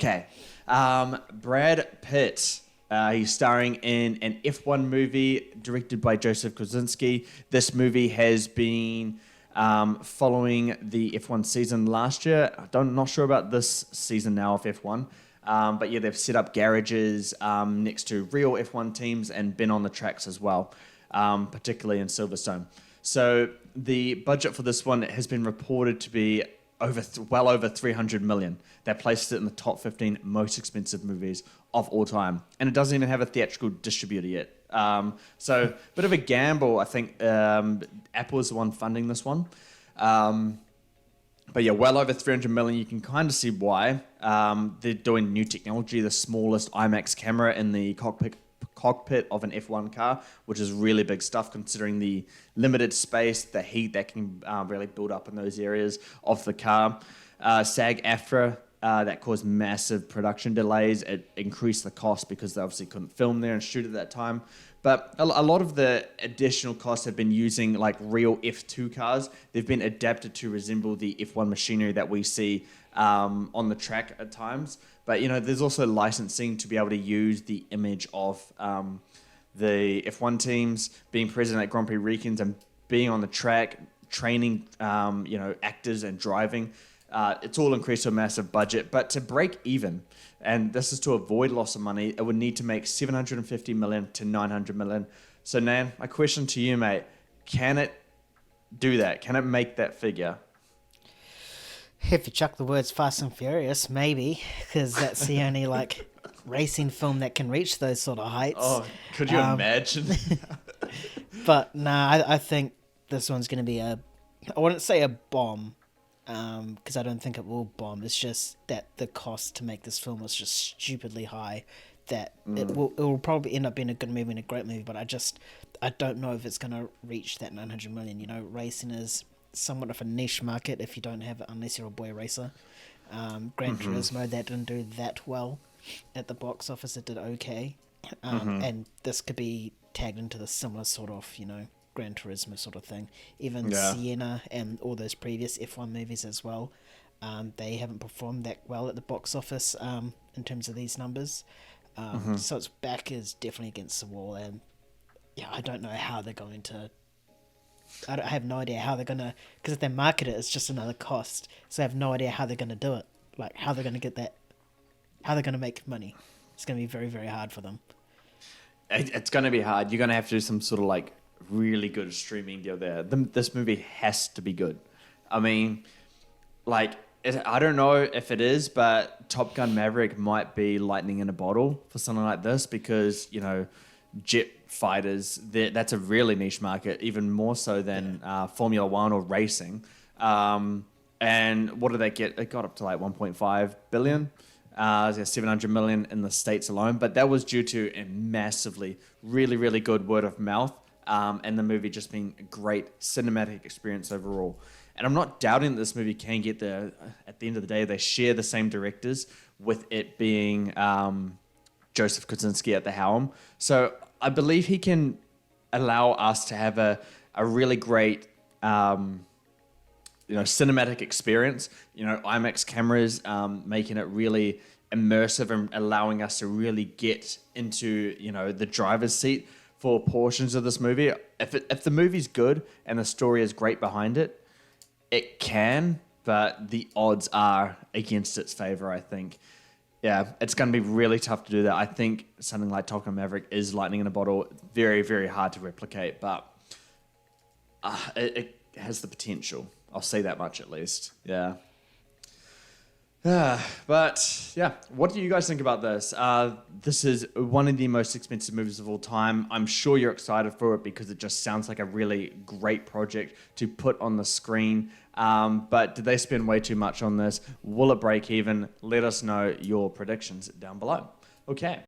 Okay. Brad Pitt. He's starring in an F1 movie directed by Joseph Kosinski. This movie has been following the F1 season last year. Not sure about this season now of F1. But yeah, they've set up garages next to real F1 teams and been on the tracks as well, particularly in Silverstone. So the budget for this one has been reported to be well over 300 million. That places it in the top 15 most expensive movies of all time. And it doesn't even have a theatrical distributor yet. So bit of a gamble. I think Apple is the one funding this one. But yeah, well over 300 million. You can kind of see why. They're doing new technology, the smallest IMAX camera in the cockpit of an F1 car, which is really big stuff considering the limited space, the heat that can really build up in those areas of the car. SAG-AFTRA, that caused massive production delays. It increased the cost because they obviously couldn't film there and shoot at that time. But a lot of the additional costs have been using like real F2 cars. They've been adapted to resemble the F1 machinery that we see on the track at times. But, there's also licensing to be able to use the image of the F1 teams being present at Grand Prix weekends and being on the track, training, actors and driving. It's all increased to a massive budget. But to break even, and this is to avoid loss of money, it would need to make 750 million to 900 million. So, Nan, my question to you, mate, can it do that? Can it make that figure? If you chuck the words Fast and Furious, maybe, because that's the only racing film that can reach those sort of heights. Oh, could you imagine? But nah, I think this one's going to be I wouldn't say a bomb, because I don't think it will bomb. It's just that the cost to make this film was just stupidly high. That it will probably end up being a good movie and a great movie, but I don't know if it's going to reach that 900 million. Racing is somewhat of a niche market if you don't have it unless you're a boy racer. Gran Turismo, that didn't do that well at the box office. It did okay. And this could be tagged into the similar sort of, Gran Turismo sort of thing. Even Sienna and all those previous F1 movies as well, they haven't performed that well at the box office in terms of these numbers. So its back is definitely against the wall. And yeah, I don't know how they're going to... I have no idea how they're going to... Because if they market it, it's just another cost. So I have no idea how they're going to do it. Like, how they're going to get that... How they're going to make money. It's going to be very, very hard for them. It's going to be hard. You're going to have to do some sort of, really good streaming deal there. This movie has to be good. I mean, I don't know if it is, but Top Gun Maverick might be lightning in a bottle for something like this because, jet fighters, that's a really niche market, even more so than Formula One or racing. And what did they get? It got up to 1.5 billion, 700 million in the States alone. But that was due to a massively, really, really good word of mouth and the movie just being a great cinematic experience overall. And I'm not doubting that this movie can get there. At the end of the day, they share the same directors with it being Joseph Kosinski at the helm. So I believe he can allow us to have a really great, cinematic experience. IMAX cameras making it really immersive and allowing us to really get into, the driver's seat for portions of this movie. If the movie's good and the story is great behind it, it can, but the odds are against its favor, I think. Yeah, it's going to be really tough to do that. I think something like Top Gun Maverick is lightning in a bottle. Very, very hard to replicate, but it has the potential. I'll say that much at least. Yeah. But yeah, what do you guys think about this? This is one of the most expensive movies of all time. I'm sure you're excited for it because it just sounds like a really great project to put on the screen. But did they spend way too much on this? Will it break even? Let us know your predictions down below. Okay.